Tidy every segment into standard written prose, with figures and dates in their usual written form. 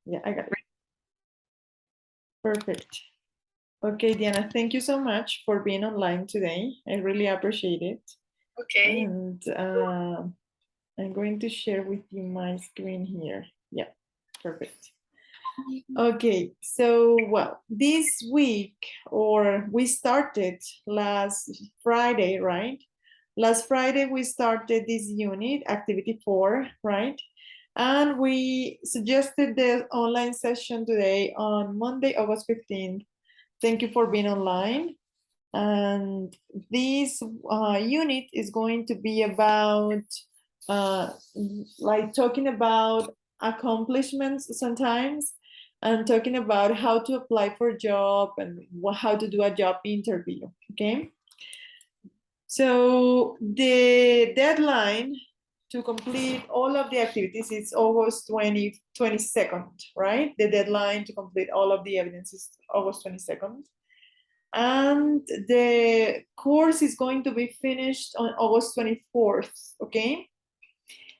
Yeah, I got it. Perfect. Okay, Diana, thank you so much for being online today. I really appreciate it. Okay. And I'm going to share with you my screen here. Yeah, perfect. Okay, so well, this week, or we started last Friday, right? Last Friday, we started this unit, activity 4, right? And we suggested the online session today on Monday, August 15th. Thank you for being online. And this unit is going to be about like talking about accomplishments sometimes, and talking about how to apply for a job and how to do a job interview, okay? So the deadline to complete all of the activities is August 22nd, right? The deadline to complete all of the evidence is August 22nd. And the course is going to be finished on August 24th, okay?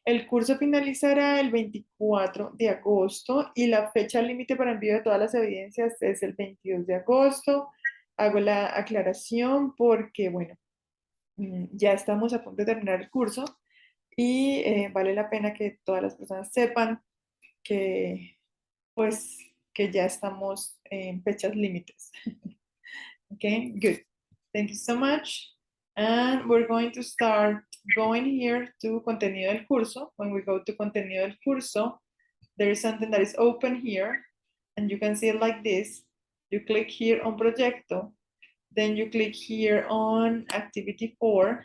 El curso finalizará el 24 de agosto y la fecha límite para envío de todas las evidencias es el 22 de agosto. Hago la aclaración porque, bueno, ya estamos a punto de terminar el curso y vale la pena que todas las personas sepan que, pues, que ya estamos en fechas límites. Okay, good. Thank you so much. And we're going to start going here to contenido del curso. When we go to contenido del curso, there is something that is open here, and you can see it like this. You click here on Proyecto, then you click here on Activity 4,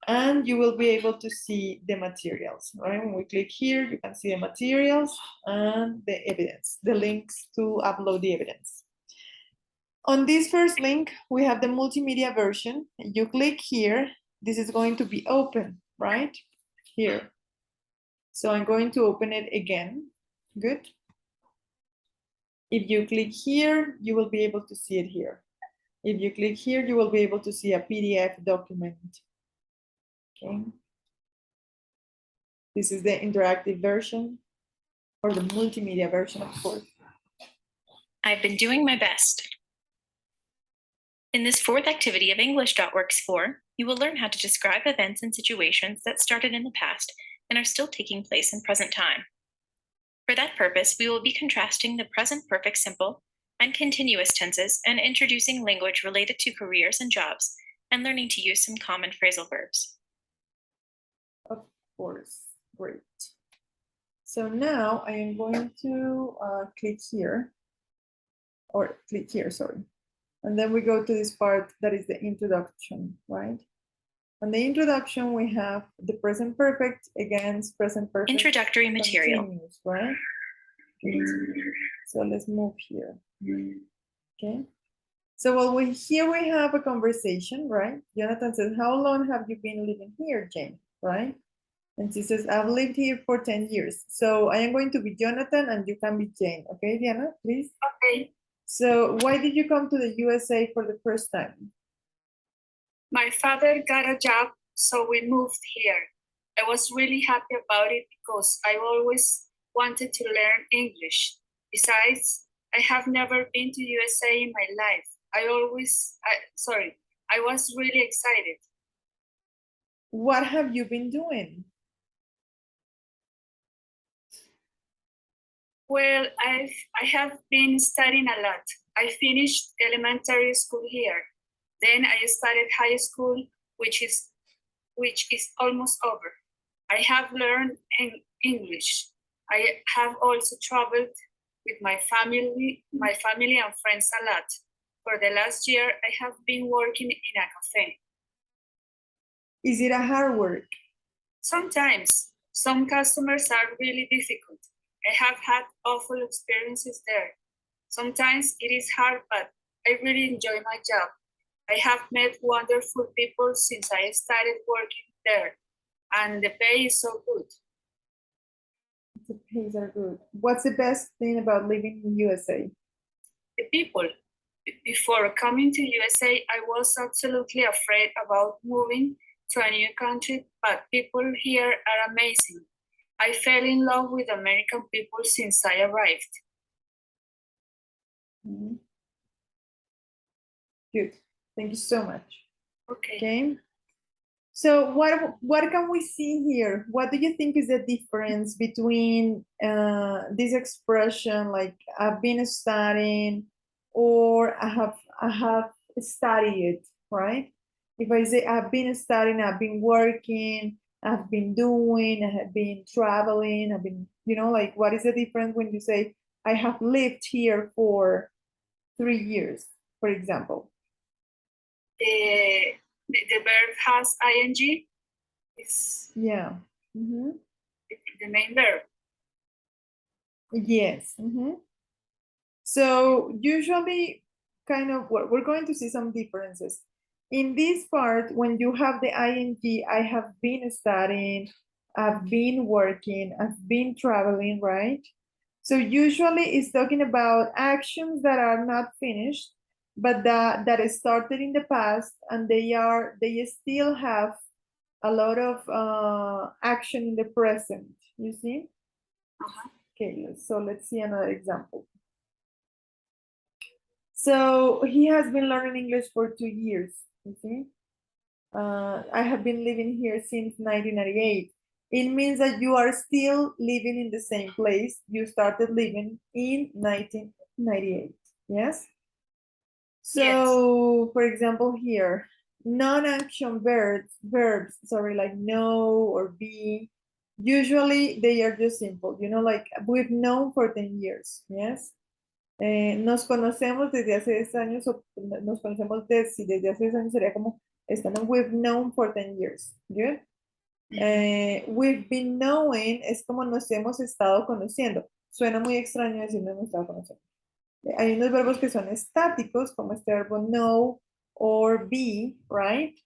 and you will be able to see the materials, right? When we click here, you can see the materials and the evidence, the links to upload the evidence. On this first link, we have the multimedia version. You click here, this is going to be open, right? Here. So I'm going to open it again. Good. If you click here, you will be able to see it here. If you click here, you will be able to see a PDF document. Okay. This is the interactive version, or the multimedia version, of course. I've been doing my best. In this fourth activity of English.Works 4, you will learn how to describe events and situations that started in the past and are still taking place in present time. For that purpose, we will be contrasting the present perfect simple and continuous tenses and introducing language related to careers and jobs and learning to use some common phrasal verbs. Of course, great. So now I am going to click here, or click here, sorry. And then we go to this part that is the introduction, right? On the introduction, we have the present perfect against present perfect. Introductory material. Right? So let's move here. Okay. So well, here we have a conversation, right? Jonathan says, how long have you been living here, Jane? Right? And she says, I've lived here for 10 years. So I am going to be Jonathan and you can be Jane. Okay, Diana, please? Okay. So why did you come to the USA for the first time? My father got a job, so we moved here. I was really happy about it because I always wanted to learn English. Besides, I have never been to USA in my life. I was really excited. What have you been doing? Well, I have been studying a lot. I finished elementary school here. Then I started high school, which is almost over. I have learned English. I have also traveled with my family and friends a lot. For the last year, I have been working in a cafe. Is it a hard work? Sometimes. Some customers are really difficult. I have had awful experiences there. Sometimes it is hard, but I really enjoy my job. I have met wonderful people since I started working there, and the pay is so good. The pays are good. What's the best thing about living in USA? The people. Before coming to USA, I was absolutely afraid about moving to a new country, but people here are amazing. I fell in love with American people since I arrived. Mhm. Good. Thank you so much. Okay. Okay. So what can we see here? What do you think is the difference between this expression like I've been studying or I have studied, right? If I say I've been studying, I've been working, I've been doing, I have been traveling, I've been, like what is the difference when you say I have lived here for 3 years, for example? The verb has ing. It's Yeah. Mhm. the main verb. Yes. So usually kind of we're going to see some differences. In this part, when you have the ing, I have been studying, I've been working, I've been traveling, right? So usually it's talking about actions that are not finished, but that started in the past and they still have a lot of action in the present, you see? Okay, so let's see another example. So he has been learning English for 2 years, you see? I have been living here since 1998. It means that you are still living in the same place you started living in 1998, yes? So, for example, here, non-action verbs, sorry, like know or be, usually they are just simple, like we've known for 10 years, yes? Nos conocemos desde hace 10 años, o nos conocemos desde hace 10 años sería como, we've known for 10 years, good? We've been knowing es como nos hemos estado conociendo. Suena muy extraño decir no hemos estado conociendo. Hay unos verbos que son estáticos, como este verbo know or be, right?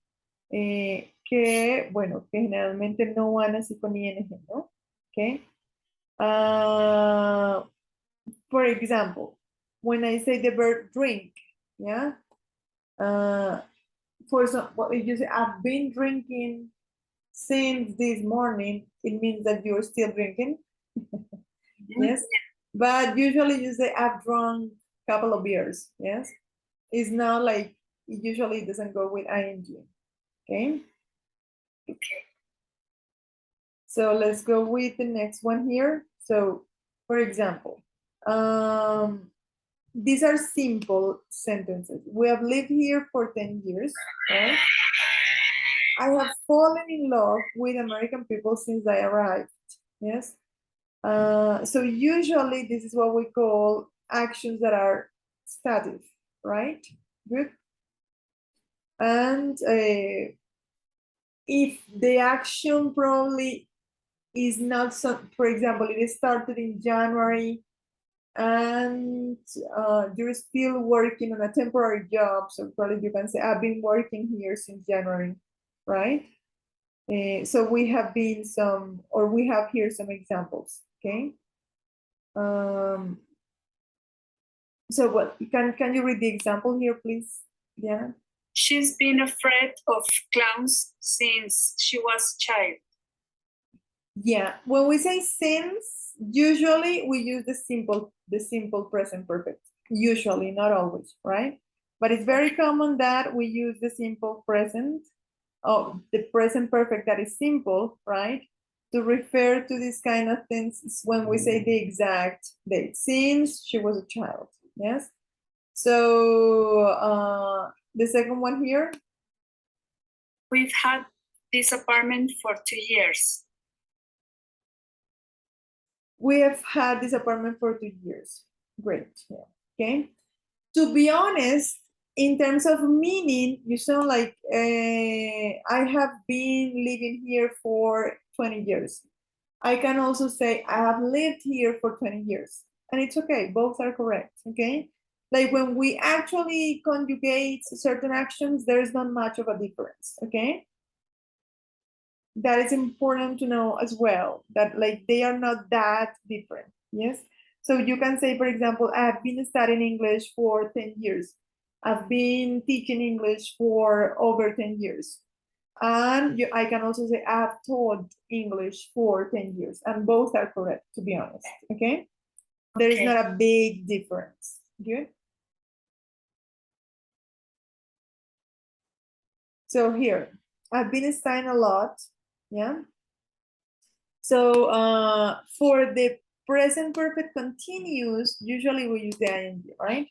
Que, bueno, que generalmente no van así con ing, ¿no? Okay. For example, when I say the verb drink, yeah? For example, if you say, I've been drinking since this morning, it means that you're still drinking. Yes. But usually you say, I've drunk a couple of beers. Yes. It's not like, it usually doesn't go with ing. Okay. Okay. So let's go with the next one here. So, for example, these are simple sentences. We have lived here for 10 years, right? I have fallen in love with American people since I arrived, yes? So usually this is what we call actions that are static, right? Good. And if the action probably is not so, for example, it started in January and you're still working on a temporary job, so probably you can say, I've been working here since January, right? So we have been we have here some examples, okay? So what, can you read the example here, please, Diana? She's been afraid of clowns since she was a child. Yeah, when we say since, usually we use the simple present perfect. Usually, not always, right? But it's very common that we use the simple present, the present perfect that is simple, right? To refer to this kind of things when we say the exact date, since she was a child, yes? So the second one here. We've had this apartment for 2 years. We have had this apartment for 2 years. Great. Yeah. Okay. To be honest, in terms of meaning, you sound like I have been living here for 20 years. I can also say I have lived here for 20 years. And it's okay. Both are correct. Okay. Like when we actually conjugate certain actions, there is not much of a difference. Okay. That is important to know as well, that like they are not that different. Yes. So you can say, for example, I have been studying English for 10 years. I've been teaching English for over 10 years. And I can also say I have taught English for 10 years, and both are correct, to be honest, okay? There is Okay. not a big difference, good? So here, I've been studying a lot, yeah? So for the present perfect continuous, usually we use the ing, right?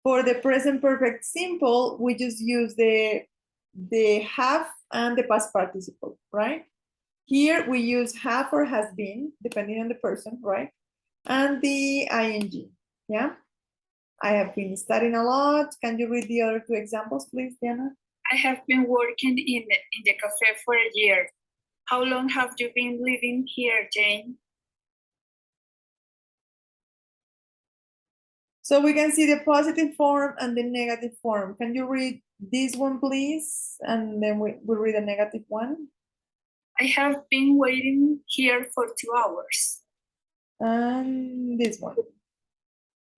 For the present perfect simple, we just use the have and the past participle, right? Here we use have or has been, depending on the person, right? And the ing, yeah? I have been studying a lot. Can you read the other two examples, please, Diana? I have been working in the cafe for a year. How long have you been living here, Jane? So we can see the positive form and the negative form. Can you read this one, please? And then we'll read the negative one. I have been waiting here for 2 hours. And this one.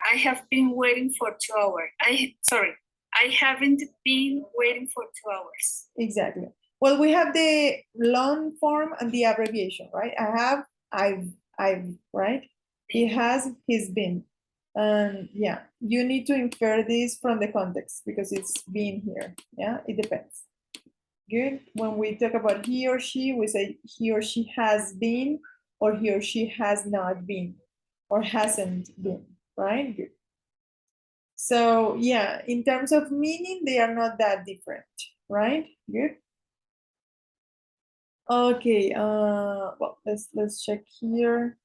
I have been waiting for 2 hours. I haven't been waiting for 2 hours. Exactly. Well, we have the long form and the abbreviation, right? I have, I've, right? He has, he's been. And yeah, you need to infer this from the context because it's been here. Yeah, it depends. Good. When we talk about he or she, we say he or she has been, or he or she has not been, or hasn't been, right? Good. So yeah, in terms of meaning, they are not that different, right? Good. Okay, well, let's check here.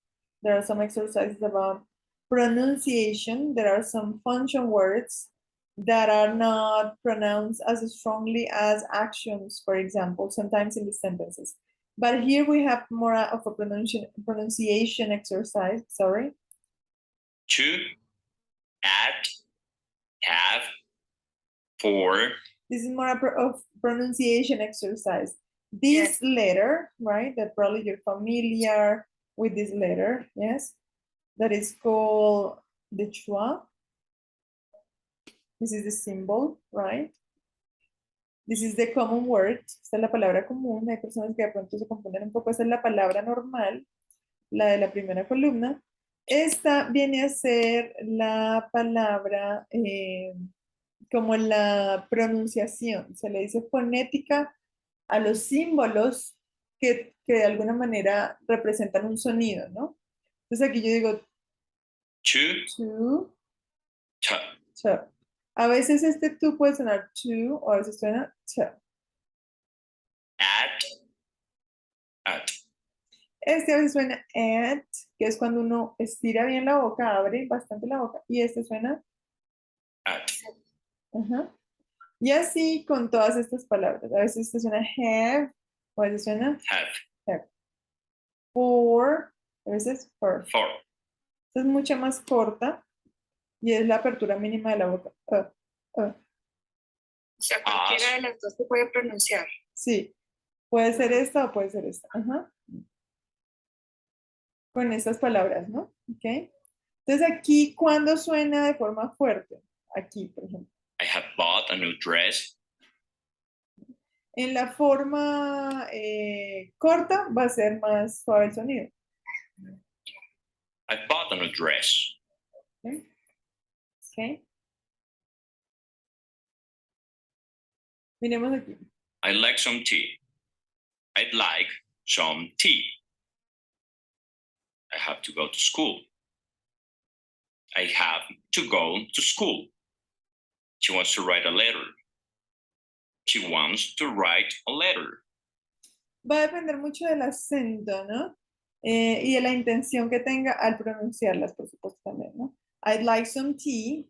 There are some exercises about pronunciation. There are some function words that are not pronounced as strongly as actions, for example, sometimes in the sentences. But here we have more of a pronunciation exercise, sorry. To, at, have, for, This is more of pronunciation exercise. This letter, right, that probably you're familiar with this letter, yes? That is called the schwa. This is the symbol, right? This is the common word. Esta es la palabra común. Hay personas que de pronto se confunden un poco. Esta es la palabra normal, la de la primera columna. Esta viene a ser la palabra como la pronunciación. Se le dice fonética a los símbolos que de alguna manera representan un sonido, ¿no? Entonces aquí yo digo to, to, t, to. A veces este to puede sonar to o a veces suena to. at. Este a veces suena at, que es cuando uno estira bien la boca, abre bastante la boca. Y este suena At. ajá. Y así con todas estas palabras. A veces este suena have, o a veces suena Have. for, a veces for. For. Esta es mucha más corta y es la apertura mínima de la boca. O sea, cualquiera de las dos se puede pronunciar. Sí, puede ser esta o puede ser esta. Ajá. Con estas palabras, ¿no? Ok. Entonces aquí, ¿cuándo suena de forma fuerte? Aquí, por ejemplo. I have bought a new dress. En la forma corta va a ser más suave el sonido. I bought a new dress. ¿Okay? Okay. Miremos aquí. I'd like some tea. I'd like some tea. I have to go to school. I have to go to school. She wants to write a letter. She wants to write a letter. Va a depender mucho del acento, ¿no? Y de la intención que tenga al pronunciarlas, por supuesto, también, ¿no? I'd like some tea.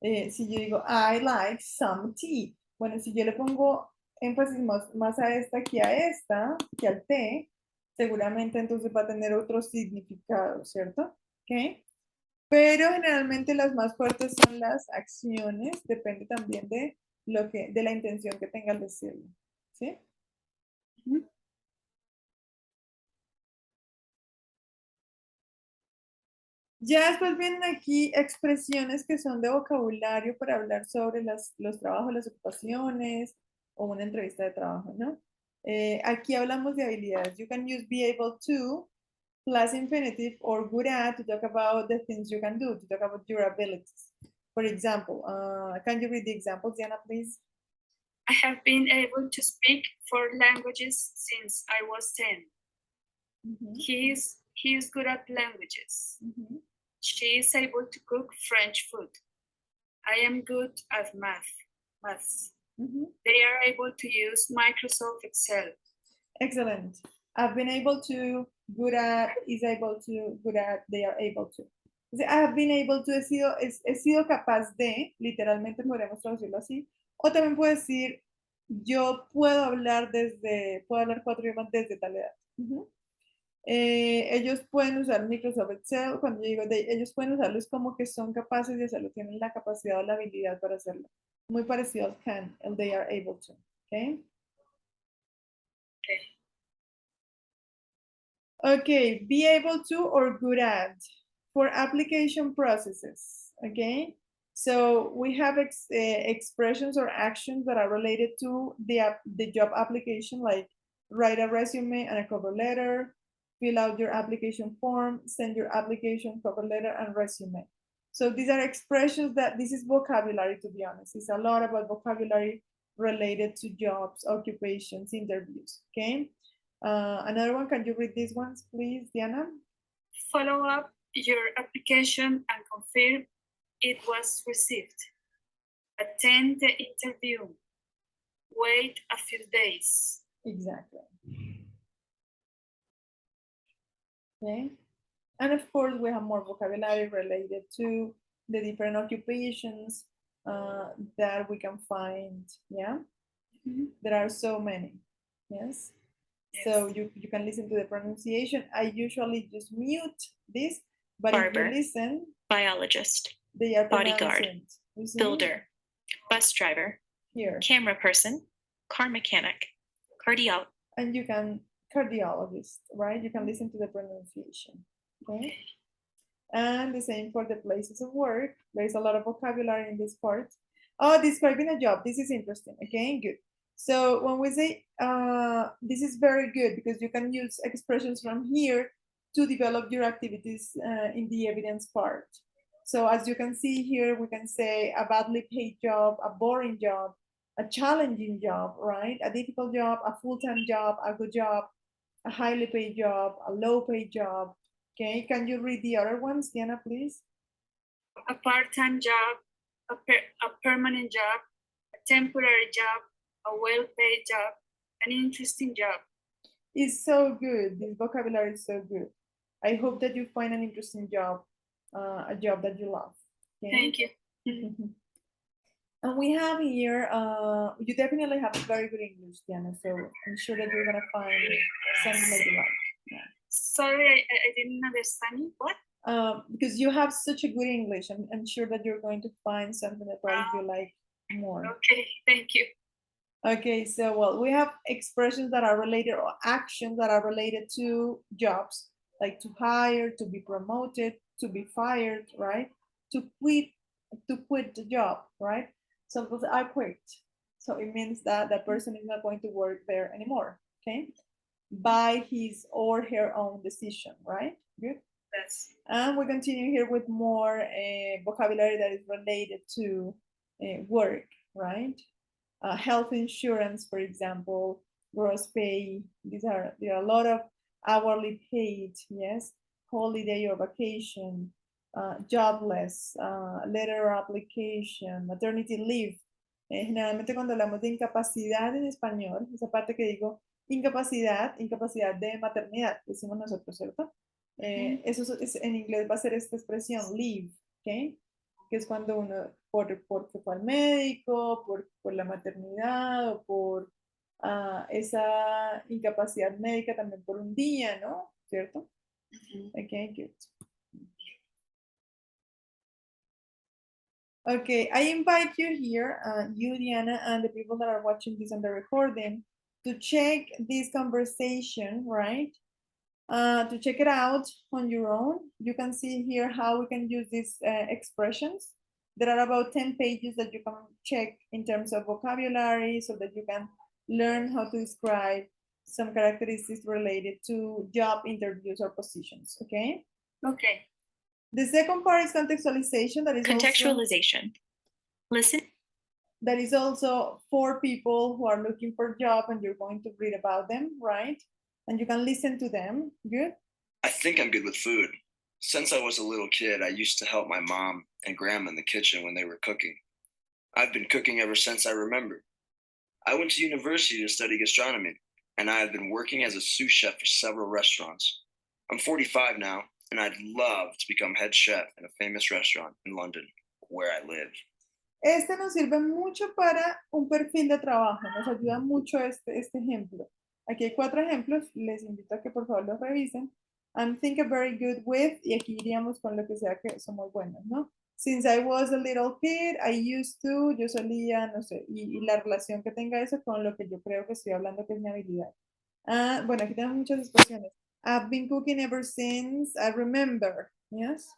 Si yo digo, I like some tea. Bueno, si yo le pongo énfasis más a esta que a esta, que al té, seguramente entonces va a tener otro significado, ¿cierto? ¿Ok? Pero generalmente las más fuertes son las acciones, depende también de la intención que tenga al decirlo, ¿sí? Ya después vienen aquí expresiones que son de vocabulario para hablar sobre los trabajos, las ocupaciones o una entrevista de trabajo, ¿no? Aquí hablamos de habilidades. You can use be able to plus infinitive or good at to talk about the things you can do, to talk about your abilities. For example, can you read the examples, Diana, please? I have been able to speak 4 languages since I was 10. Mhm, He is good at languages. mhm. She is able to cook French food. I am good at maths. Mhm. They are able to use Microsoft Excel. Excellent. I've been able to, good at, is able to, good at, they are able to. O sea, I have been able to, he sido capaz de, literalmente podríamos traducirlo así. O también puedo decir, yo puedo hablar puedo hablar 4 idiomas desde tal edad. Ujú. Ellos pueden usar Microsoft Excel. Cuando yo digo de, ellos pueden usarlo, es como que son capaces de hacerlo, tienen la capacidad o la habilidad para hacerlo. Muy parecido al can, el they are able to. Okay. Okay, be able to or good at for application processes. Okay, so we have expressions or actions that are related to the job application, like write a resume and a cover letter, fill out your application form, send your application, cover letter, and resume. So these are expressions that this is vocabulary, to be honest. It's a lot about vocabulary related to jobs, occupations, interviews. Okay. Another one, can you read these ones, please, Diana? Follow up your application and confirm it was received. Attend the interview. Wait a few days. Exactly. Okay. And of course, we have more vocabulary related to the different occupations that we can find. Yeah. There are so many. Yes. So you can listen to the pronunciation. I usually just mute this, but Barber. if you listen, Biologist, they are Bodyguard. pronounced. You see? builder, bus driver, Here. camera person, car mechanic, cardiologist. And you can, cardiologist, right? You can listen to the pronunciation. Okay. And the same for the places of work. There's a lot of vocabulary in this part. Oh, describing a job. This is interesting. Okay, good. So when we say this is very good because you can use expressions from here to develop your activities in the evidence part. So as you can see here, we can say a badly paid job, a boring job, a challenging job, right? A difficult job, a full-time job, a good job, a highly paid job, a low paid job. Okay, can you read the other ones, Diana, please? A part-time job, a permanent job, a temporary job, a well-paid job, an interesting job. It's so good. This vocabulary is so good. I hope that you find an interesting job, a job that you love. Okay? Thank you. And we have here, you definitely have very good English, Diana, so I'm sure that you're gonna find something that you like. Sorry, I didn't understand you. What? Because you have such a good English, I'm sure that you're going to find something that probably you like more. Okay, thank you. Okay, so well, we have expressions that are related or actions that are related to jobs, like to hire, to be promoted, to be fired, right? To quit the job, right? So I quit. So it means that the person is not going to work there anymore, okay? By his or her own decision, right? Good. Yes. And we continue here with more vocabulary that is related to work, right? Health insurance, for example, gross pay. There are a lot of hourly paid, yes, holiday or vacation, jobless, letter application, maternity leave. Generalmente cuando hablamos de incapacidad en español, esa parte que digo, incapacidad de maternidad, decimos nosotros, ¿cierto? Eso en inglés va a ser esta expresión, leave, ¿ok? Que es cuando uno, porque fue al médico, por la maternidad o por esa incapacidad médica también por un día, ¿no? ¿Cierto? Okay, good. Okay, I invite you here, you, Diana, and the people that are watching this on the recording, to check this conversation, right? To check it out on your own. You can see here how we can use these expressions. There are about 10 pages that you can check in terms of vocabulary so that you can learn how to describe some characteristics related to job interviews or positions, okay? Okay. The second part is contextualization, Contextualization. Listen. that is also for people who are looking for a job and you're going to read about them, right? And you can listen to them, good? I think I'm good with food. Since I was a little kid, I used to help my mom and grandma in the kitchen when they were cooking. I've been cooking ever since I remember. I went to university to study gastronomy, and I have been working as a sous chef for several restaurants. I'm 45 now, and I'd love to become head chef in a famous restaurant in London, where I live. Este nos sirve mucho para un perfil de trabajo, nos ayuda mucho este ejemplo. Aquí hay 4 ejemplos, les invito a que por favor los revisen. I'm thinking very good with, y aquí iríamos con lo que sea que somos buenos, ¿no? Since I was a little kid, I used to, yo solía, no sé, y la relación que tenga eso con lo que yo creo que estoy hablando que es mi habilidad. Ah, bueno, aquí tenemos muchas expresiones. I've been cooking ever since I remember, yes?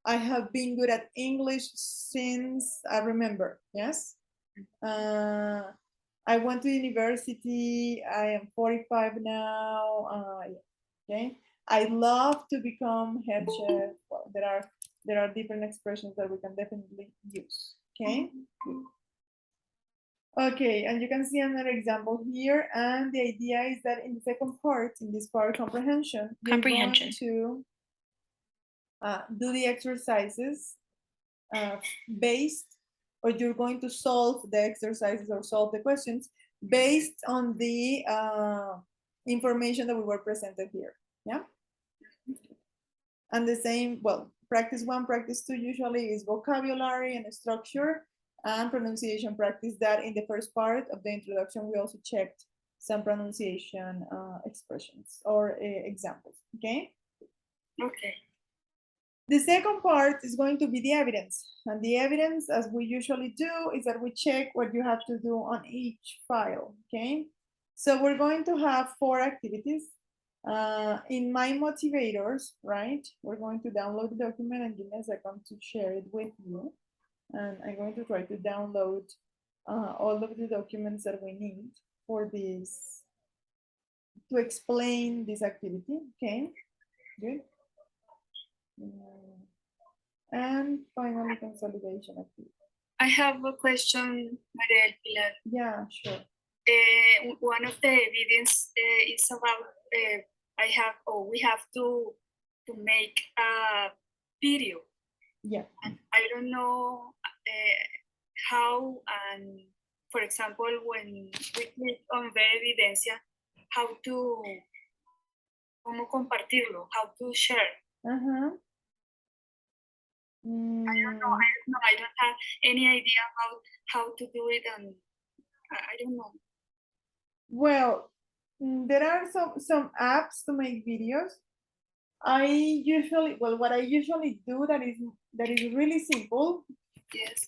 I have been good at English since I remember, yes? I went to university, I am 45 now, okay? I love to become head chef. Well, there are different expressions that we can definitely use, okay? Okay, and you can see another example here, and the idea is that in the second part, in this part, comprehension, you're going to do the exercises based, or you're going to solve the exercises or solve the questions based on the information that we were presented here, yeah? And the same, well, practice 1, practice 2 usually is vocabulary and structure, and pronunciation practice. That in the first part of the introduction, we also checked some pronunciation expressions or examples, okay? Okay. The second part is going to be the evidence. And the evidence, as we usually do, is that we check what you have to do on each file, okay? So we're going to have 4 activities. In my motivators, right? We're going to download the document and give me a second to share it with you. And I'm going to try to download all of the documents that we need for this, to explain this activity, okay? Good. And finally, consolidation activity. I have a question, Maria del Pilar. Yeah, sure. One of the evidence is about we have to make a video. Yeah. And I don't know how, and for example, when we click on Ver Evidencia, how to, cómo compartirlo, how to share. Uh-huh. I don't know. I don't have any idea how to do it, and I don't know. Well, there are some apps to make videos. What I usually do that is really simple. Yes.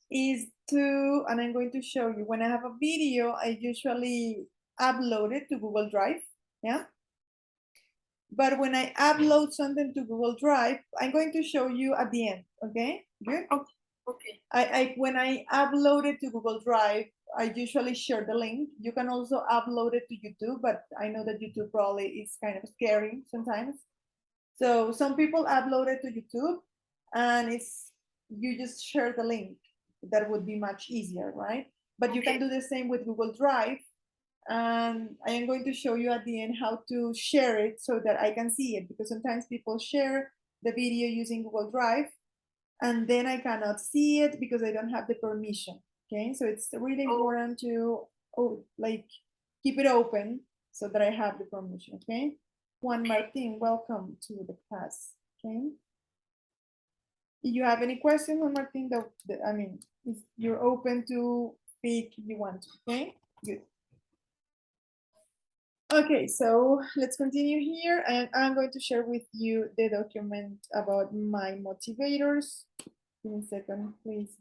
Is to, and I'm going to show you, when I have a video, I usually upload it to Google Drive, yeah? But when I upload something to Google Drive, I'm going to show you at the end, okay? Good? Okay. When I upload it to Google Drive, I usually share the link. You can also upload it to YouTube, but I know that YouTube probably is kind of scary sometimes. So some people upload it to YouTube, and you just share the link. That would be much easier, right? But you can do the same with Google Drive. And I am going to show you at the end how to share it so that I can see it, because sometimes people share the video using Google Drive and then I cannot see it because I don't have the permission. Okay, so it's really important to keep it open so that I have the permission. Okay, Juan Martin, welcome to the class. Okay, if you have any questions, Juan Martin, I mean, if you're open to speak, you want to. Okay, good. Okay, so let's continue here, and I'm going to share with you the document about my motivators. Give me a second, please.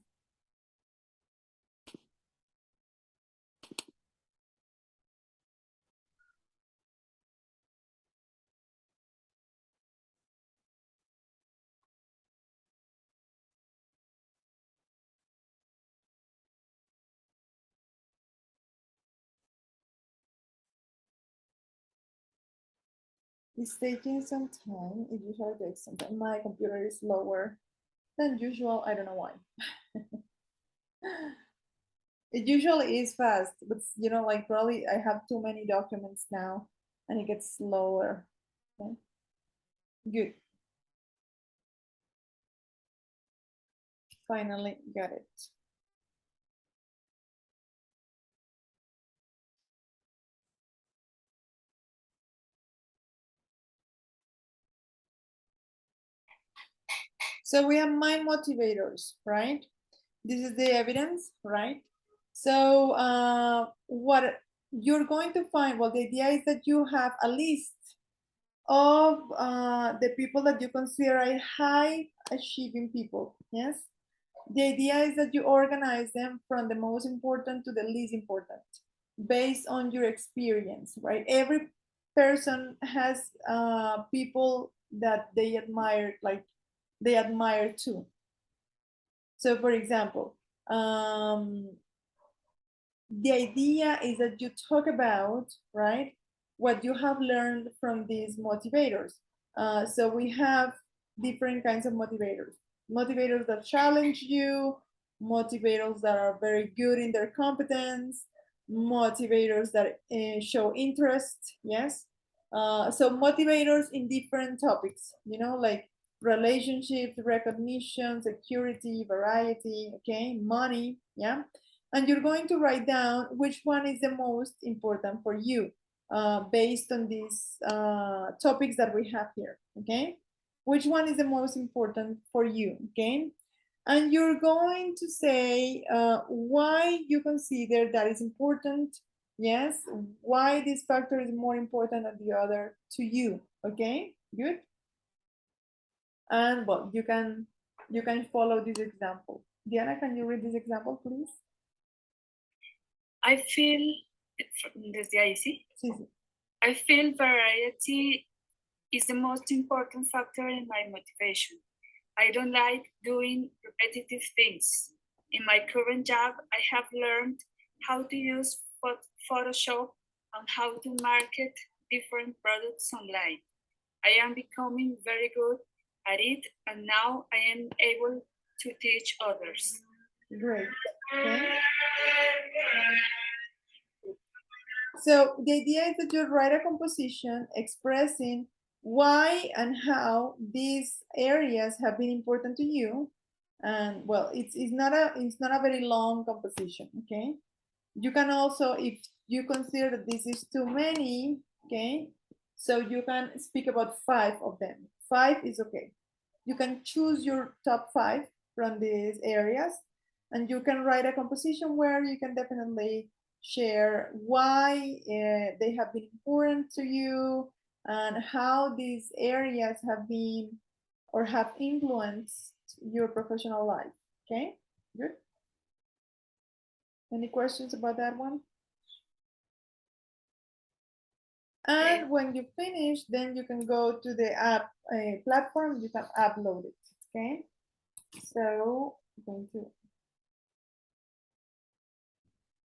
It's taking some time. It usually takes some time. My computer is slower than usual. I don't know why. It usually is fast, but you know, like probably I have too many documents now and it gets slower. Okay. Good. Finally got it. So we have my motivators, right? This is the evidence, right? So what you're going to find, well, the idea is that you have a list of the people that you consider a high achieving people, yes? The idea is that you organize them from the most important to the least important based on your experience, right? Every person has people that they admire, like they admire too. So for example, the idea is that you talk about, right, what you have learned from these motivators. So we have different kinds of motivators. Motivators that challenge you, motivators that are very good in their competence, motivators that show interest, yes? So motivators in different topics, you know, like relationships, recognition, security, variety, okay, money, yeah? And you're going to write down which one is the most important for you based on these topics that we have here, okay? Which one is the most important for you, okay? And you're going to say why you consider that is important, yes? Why this factor is more important than the other to you, okay? Good? And well, you can follow this example. Diana, can you read this example, please? I feel, desde ahí, sí. Sí, sí. I feel variety is the most important factor in my motivation. I don't like doing repetitive things. In my current job, I have learned how to use Photoshop and how to market different products online. I am becoming very good at it, and now I am able to teach others. Great. Okay. So the idea is that you write a composition expressing why and how these areas have been important to you. And well, it's not a very long composition, okay? You can also, if you consider that this is too many, okay, so you can speak about 5 of them. 5 is okay. You can choose your top 5 from these areas, and you can write a composition where you can definitely share why they have been important to you and how these areas have been or have influenced your professional life. Okay, good. Any questions about that one? And when you finish, then you can go to the app platform, you can upload it, okay? So I'm going to,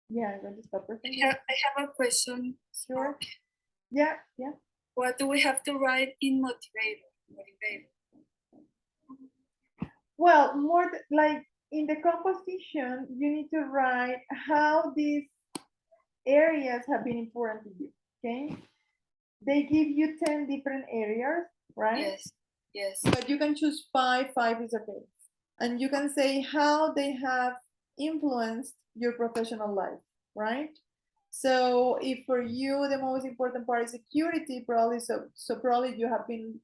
yeah, I'm going to stop recording. I have a question. Sure. Yeah, yeah. What do we have to write in motivator? Well, more like in the composition, you need to write how these areas have been important to you, okay? They give you 10 different areas, right? Yes, yes. But you can choose 5, 5 is okay. And you can say how they have influenced your professional life, right? So if for you the most important part is security, probably so probably you have been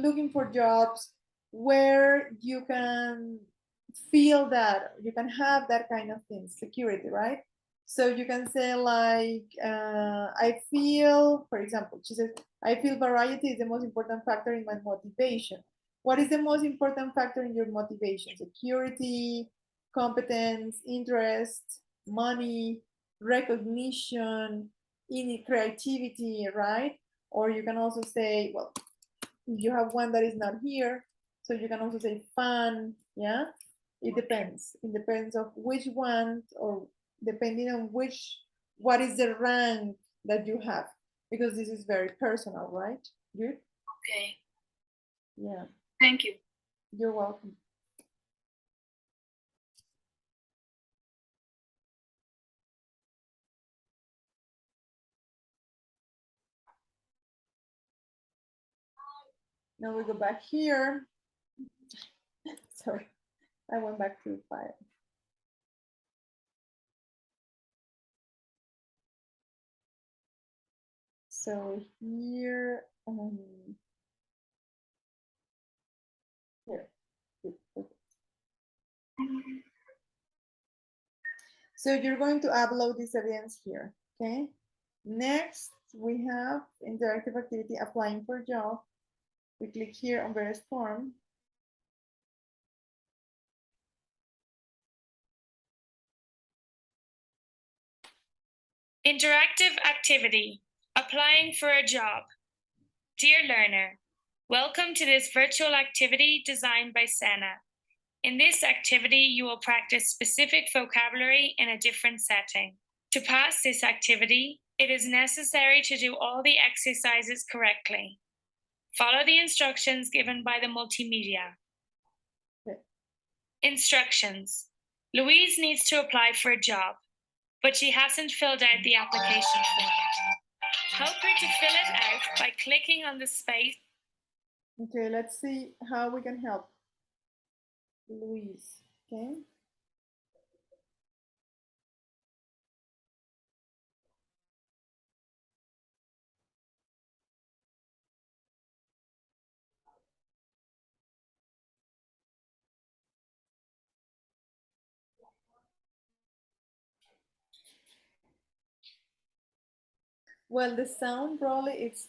looking for jobs where you can feel that you can have that kind of thing, security, right? So you can say like I feel, for example, she says, I feel variety is the most important factor in my motivation. What is the most important factor in your motivation? Security, competence, interest, money, recognition, in creativity, right? Or you can also say, well, you have one that is not here, so you can also say fun, yeah? It depends. It depends of which one, or depending on what is the rank that you have, because this is very personal, right? Good? Okay. Yeah, Thank you. you're welcome. Now we go back here. Sorry, I went back to the file. So here, here. Good, perfect. So you're going to upload this evidence here, okay? Next, we have interactive activity applying for a job. We click here on various form. Interactive activity, applying for a job. Dear learner, welcome to this virtual activity designed by Sana. In this activity, you will practice specific vocabulary in a different setting. To pass this activity, it is necessary to do all the exercises correctly. Follow the instructions given by the multimedia. Okay. Instructions. Louise needs to apply for a job, but she hasn't filled out the application form. Help her to fill it out by clicking on the space. Okay, let's see how we can help Louise, okay? Well, the sound probably it's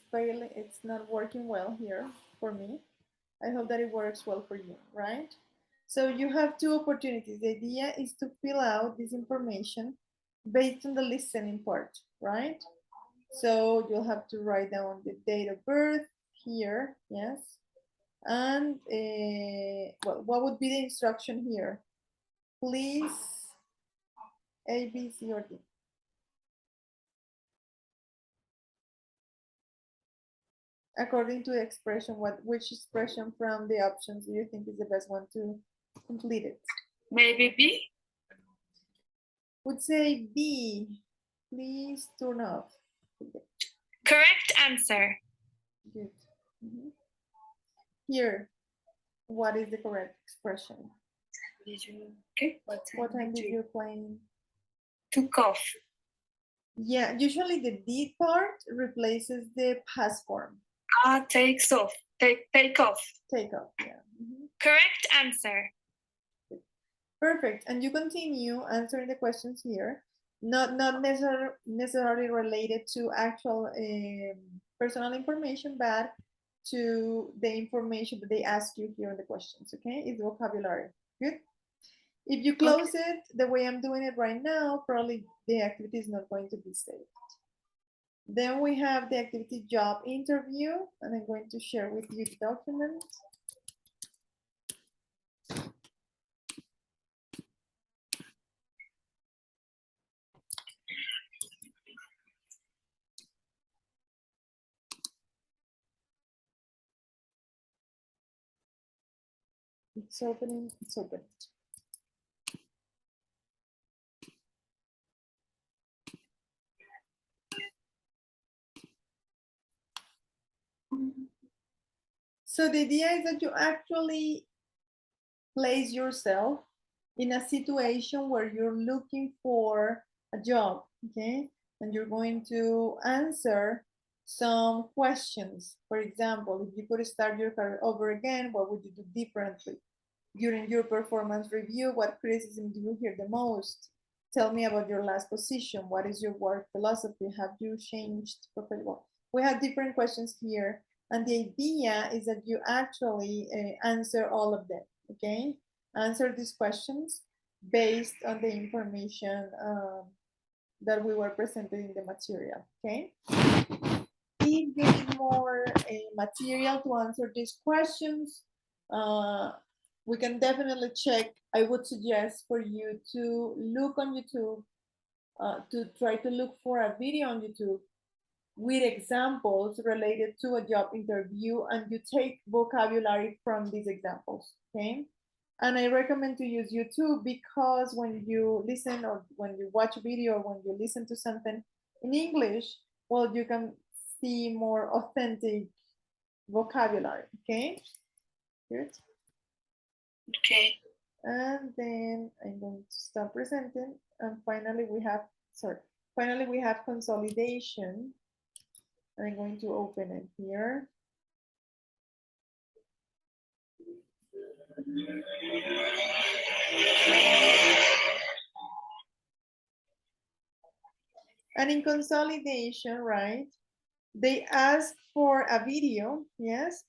not working well here for me. I hope that it works well for you, right? So you have two opportunities. The idea is to fill out this information based on the listening part, right? So you'll have to write down the date of birth here, yes. And what would be the instruction here? Please, A, B, C, or D. According to the expression, which expression from the options do you think is the best one to complete it? Maybe B? Would say B. Please turn off. Correct answer. Good. Mhm. Here, what is the correct expression? Did you, okay, What time did you play? took off? Yeah, usually the D part replaces the past form. Takes off. Take off. Take off, yeah. Mhm. Correct answer. Perfect, and you continue answering the questions here, not necessarily related to actual personal information, but to the information that they ask you here in the questions, okay? It's vocabulary, good? If you close it the way I'm doing it right now, probably the activity is not going to be saved. Then we have the activity job interview, and I'm going to share with you the document. It's opening, it's open. So the idea is that you actually place yourself in a situation where you're looking for a job, okay? And you're going to answer some questions. For example, if you could start your career over again, what would you do differently? During your performance review, what criticism do you hear the most? Tell me about your last position. What is your work philosophy? Have you changed professional? We have different questions here. And the idea is that you actually answer all of them, okay? Answer these questions based on the information that we were presented in the material, okay? If you need more material to answer these questions, we can definitely check. I would suggest for you to look on YouTube, to try to look for a video on YouTube with examples related to a job interview, and you take vocabulary from these examples, okay? And I recommend to use YouTube because when you listen or when you watch a video or when you listen to something in English, well, you can see more authentic vocabulary, okay? Good. Okay. And then I'm going to start presenting. And finally we have, finally we have consolidation. I'm going to open it here. And in consolidation, right, they ask for a video, yes,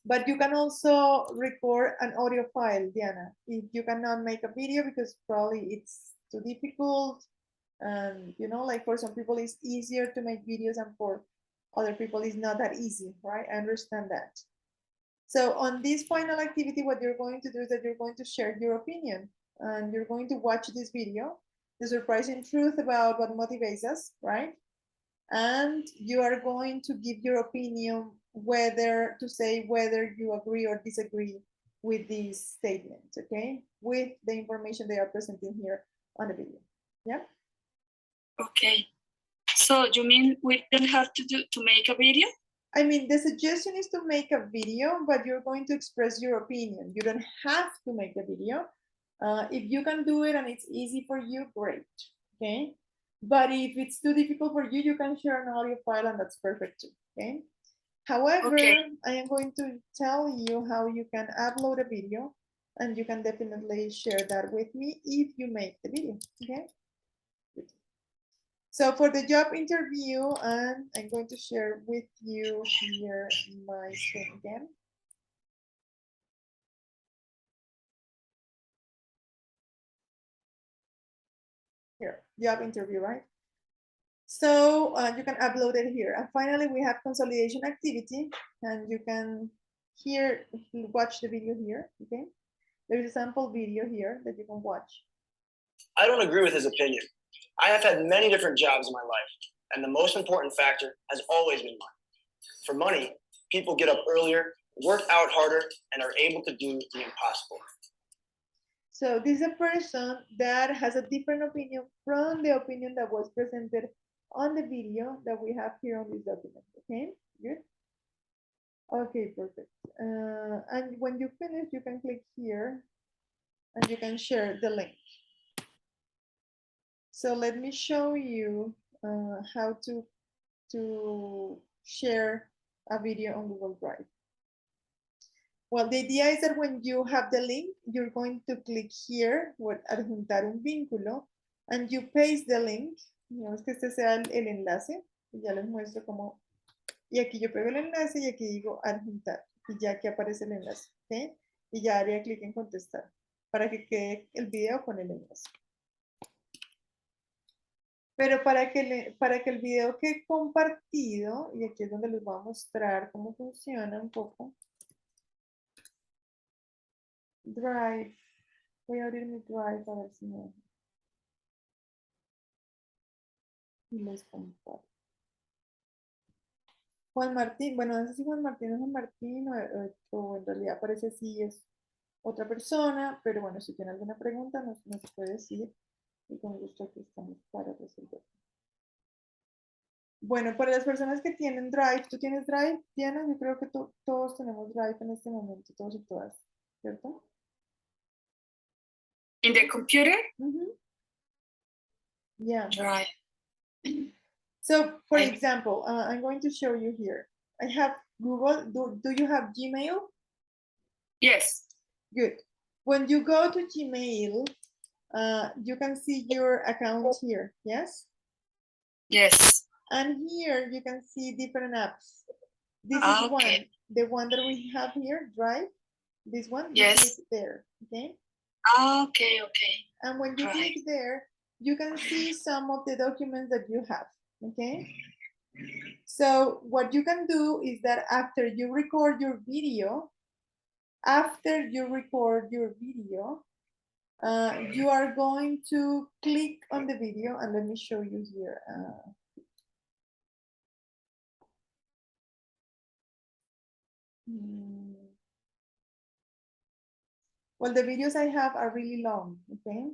but you can also record an audio file, Diana. If you cannot make a video because probably it's too difficult, and you know, like for some people it's easier to make videos and for other people it's not that easy, right? I understand that. So on this final activity, what you're going to do is that you're going to share your opinion and you're going to watch this video, the surprising truth about what motivates us, right? And you are going to give your opinion, whether to say whether you agree or disagree with these statements, okay? With the information they are presenting here on the video, yeah? Okay. So you mean we don't have to make a video? I mean, the suggestion is to make a video, but you're going to express your opinion. You don't have to make a video. If you can do it and it's easy for you, great, okay? But if it's too difficult for you, you can share an audio file and that's perfect too, okay? However, Okay. I am going to tell you how you can upload a video and you can definitely share that with me if you make the video, okay? So for the job interview, and I'm going to share with you here my screen again. Here, job interview, right? So you can upload it here. And finally, we have consolidation activity, and you can here watch the video here, okay? There's a sample video here that you can watch. I don't agree with his opinion. I have had many different jobs in my life, and the most important factor has always been money. For money, people get up earlier, work out harder, and are able to do the impossible. So this is a person that has a different opinion from the opinion that was presented on the video that we have here on this document, okay? Good. Okay, perfect. And when you finish, you can click here and you can share the link. So let me show you how to share a video on Google Drive. Well, the idea is that when you have the link, you're going to click here, with adjuntar un vínculo, and you paste the link. Digamos que este sea el enlace. Y ya les muestro cómo. Y aquí yo pego el enlace y aquí digo adjuntar. Y ya aquí aparece el enlace. ¿Okay? Y ya haría clic en contestar para que quede el video con el enlace. Pero para que el video quede compartido, y aquí es donde les voy a mostrar cómo funciona un poco. Drive. Voy a abrir mi Drive a ver si me deja. Y les comparto. Juan Martín, bueno, no sé si Juan Martín es Juan Martín o en realidad parece sí es otra persona, pero bueno, si tiene alguna pregunta nos puede decir y con gusto aquí estamos para resolver. Bueno, para las personas que tienen Drive, ¿tú tienes Drive, Diana? Yo creo que todos tenemos Drive en este momento, todos y todas, ¿cierto? In the computer? Yeah. Right. So, for Right. example, I'm going to show you here. I have Google. Do you have Gmail? Yes. Good. When you go to Gmail, you can see your account here, yes? Yes. And here you can see different apps. This is Okay. one, the one that we have here, Drive. This one, you Yes. click there, okay? Okay, okay. And when you Right. click there, you can see some of the documents that you have, okay? So what you can do is that after you record your video, you are going to click on the video, and let me show you here. Well, the videos I have are really long, okay?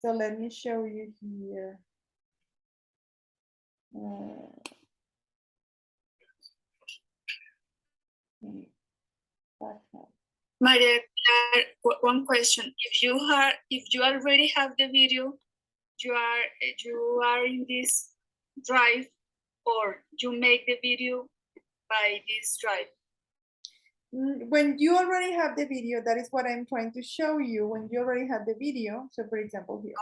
So let me show you here. Back up. Maria, one question. If you already have the video, you are in this drive, or you make the video by this drive. When you already have the video, that is what I'm trying to show you. When you already have the video, so for example here,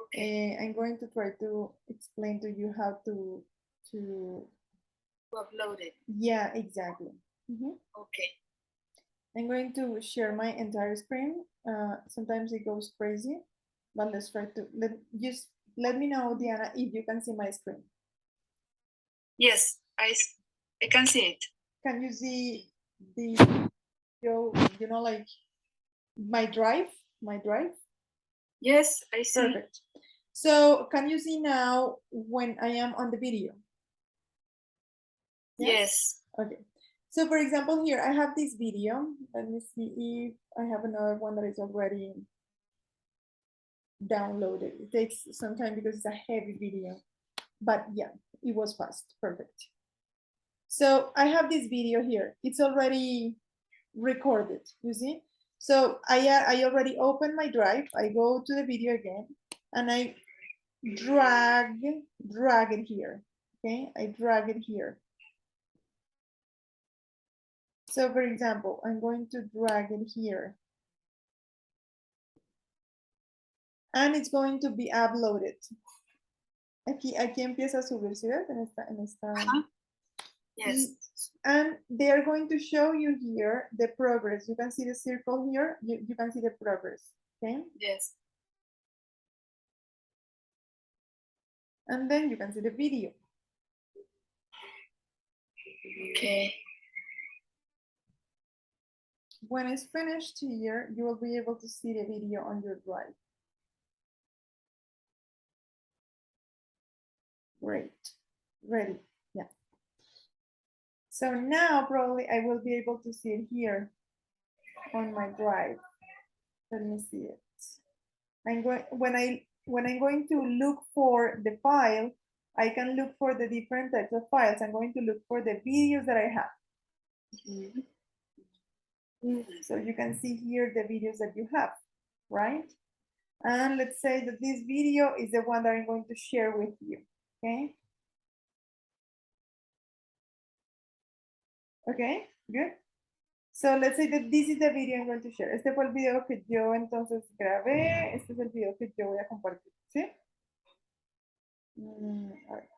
Okay. I'm going to try to explain to you how to Upload it. yeah, exactly. Okay. I'm going to share my entire screen. Sometimes it goes crazy, but let's try to let me know, Diana, if you can see my screen. Yes, I can see it. Can you see the you know, like my drive? Yes, I see. Perfect. So can you see now when I am on the video? Yes. Okay. So for example, here I have this video. Let me see if I have another one that is already downloaded. It takes some time because it's a heavy video, but yeah, it was fast. Perfect. So I have this video here. It's already recorded, you see? So I already opened my drive. I go to the video again and I drag it here, okay? I drag it here. So for example, I'm going to drag it here. And it's going to be uploaded. Aquí empieza a subirse, ¿ves? En esta. Yes. And they're going to show you here the progress. You can see the circle here. You can see the progress, okay? Yes. And then you can see the video. Okay. When it's finished here, you will be able to see the video on your drive. Great, ready, yeah. So now probably I will be able to see it here on my drive. Let me see it. When I'm going to look for the file, I can look for the different types of files. I'm going to look for the videos that I have. So you can see here the videos that you have, right? And let's say that this video is the one that I'm going to share with you, okay? Okay, good. So let's say that this is the video I'm going to share. Este fue el video que yo entonces grabé. Este es el video que yo voy a compartir, ¿sí? A ver.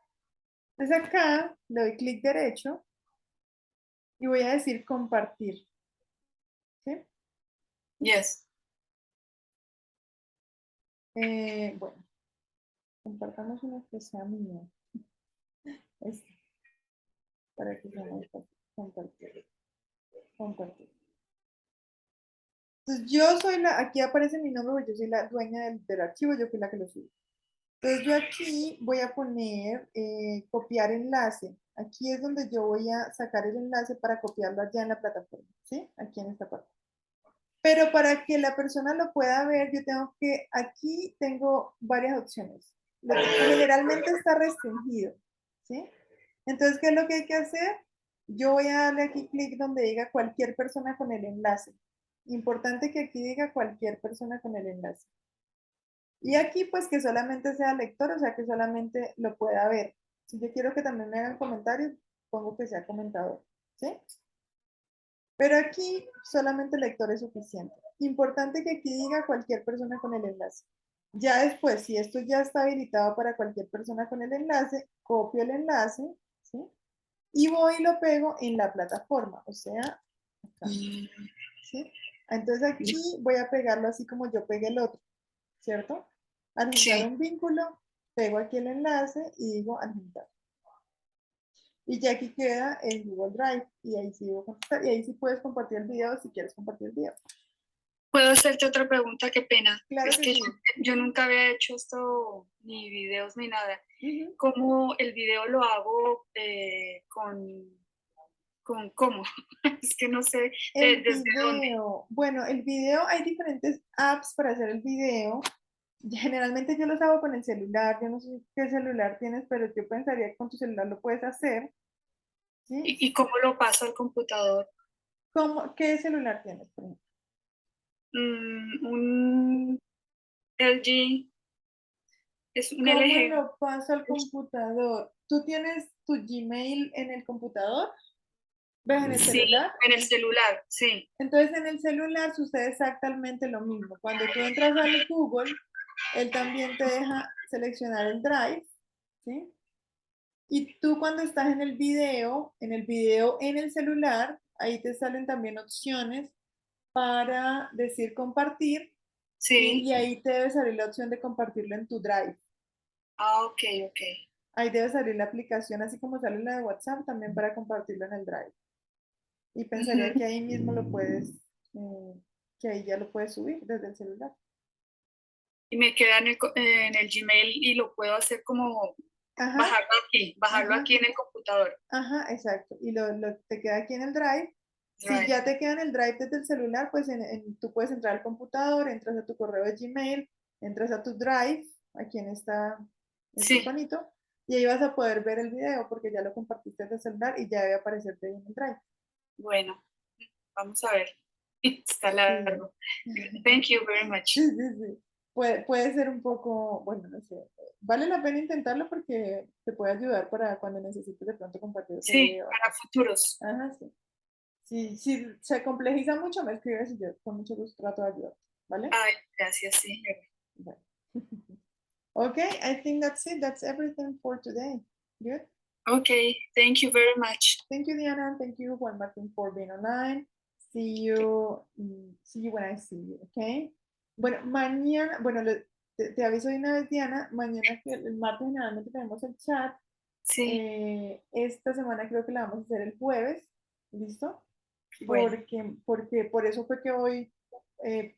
Entonces acá le doy clic derecho y voy a decir compartir, ¿sí? Yes. Bueno, compartamos una que sea mía. Este, para que sea más fácil. Compartir. Compartir. Entonces yo soy aquí aparece mi nombre, porque yo soy la dueña del archivo, yo fui la que lo subí. Entonces yo aquí voy a poner copiar enlace. Aquí es donde yo voy a sacar el enlace para copiarlo allá en la plataforma, ¿sí? Aquí en esta parte. Pero para que la persona lo pueda ver, yo tengo que, aquí tengo varias opciones. Generalmente está restringido, ¿sí? Entonces, ¿qué es lo que hay que hacer? Yo voy a darle aquí clic donde diga cualquier persona con el enlace. Importante que aquí diga cualquier persona con el enlace. Y aquí pues que solamente sea lector, o sea que solamente lo pueda ver. Si yo quiero que también me hagan comentarios, pongo que sea comentador, ¿sí? Pero aquí solamente lector es suficiente. Importante que aquí diga cualquier persona con el enlace. Ya después, si esto ya está habilitado para cualquier persona con el enlace, copio el enlace, ¿sí? Y voy y lo pego en la plataforma, o sea, acá, ¿sí? Entonces aquí voy a pegarlo así como yo pegué el otro, ¿cierto? Adjuntar un vínculo, pego aquí el enlace y digo adjuntar. Y ya aquí queda el Google Drive y ahí sí debo contestar. Y ahí sí puedes compartir el video si quieres compartir el video. ¿Puedo hacerte otra pregunta? Qué pena. Claro es que que sí. yo nunca había hecho esto, ni videos ni nada. Ujú. ¿Cómo el video lo hago con con cómo. Es que no sé El desde dónde. video, bueno, el video, hay diferentes apps para hacer el video. Generalmente yo los hago con el celular, yo no sé qué celular tienes, pero yo pensaría que con tu celular lo puedes hacer, ¿sí? ¿Y cómo lo paso al computador? ¿Qué celular tienes, por ejemplo? Un LG, es un ¿Cómo LG. lo paso al computador? ¿Tú tienes tu Gmail en el computador? ¿Ves en el Sí, celular? en el celular, sí. Entonces en el celular sucede exactamente lo mismo. Cuando tú entras al Google, él también te deja seleccionar el Drive, ¿sí? Y tú cuando estás en el video en el celular, ahí te salen también opciones para decir compartir Sí. y ahí te debe salir la opción de compartirlo en tu Drive. Ah, ok, ok. Ahí debe salir la aplicación, así como sale la de WhatsApp, también para compartirlo en el Drive. Y pensaría Ujú. que ahí mismo lo puedes, que ahí ya lo puedes subir desde el celular. Y me queda en el Gmail y lo puedo hacer como Ajá, bajarlo ajá, aquí en el computador. ajá, exacto. Y te queda aquí en el Drive. Si Right. ya te queda en el Drive desde el celular, pues tú puedes entrar al computador, entras a tu correo de Gmail, entras a tu Drive, aquí en este Sí, iconito, y ahí vas a poder ver el video porque ya lo compartiste desde el celular y ya debe aparecerte ahí en el Drive. bueno, vamos a ver. Está Sí. largo. Thank you very much. Sí, sí, sí. Puede ser un poco, bueno, no sé. Vale la pena intentarlo porque te puede ayudar para cuando necesites de pronto compartir ese Sí, video. para futuros. Ajá, sí. Si se complejiza mucho, me escribes y yo con mucho gusto trato de ayudar. ¿Vale? Ay, gracias, sí. Bueno. Okay, I think that's it. That's everything for today. Good. Okay, thank you very much. Thank you, Diana. Thank you, Juan Martín, for being online. See you when I see you, okay? Bueno, mañana, bueno, te aviso de una vez, Diana, mañana, que el martes generalmente tenemos el chat. Sí, Esta semana creo que la vamos a hacer el jueves, ¿listo? bueno. Porque por eso fue que hoy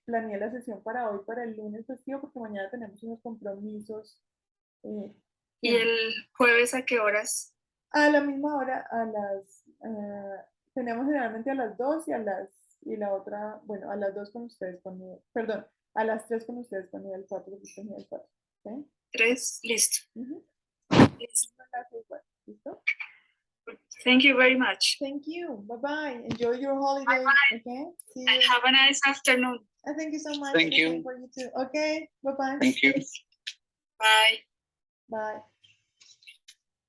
planeé la sesión para hoy, para el lunes festivo, porque mañana tenemos unos compromisos. eh, ¿Y que el jueves a qué horas? a la misma hora, tenemos generalmente a las 2 y la otra, bueno, a las 2 con ustedes, perdón, a las 3 con ustedes con nivel 4, nivel 4. ¿Ok? 3, listo. Ujú. Listo. ¿Listo? Thank you very much. Thank you. Bye bye. Enjoy your holiday. Okay. See And you. have a nice afternoon. Thank you so much. Thank The you. same for you too. Okay. Bye bye. Thank you. Bye. Bye.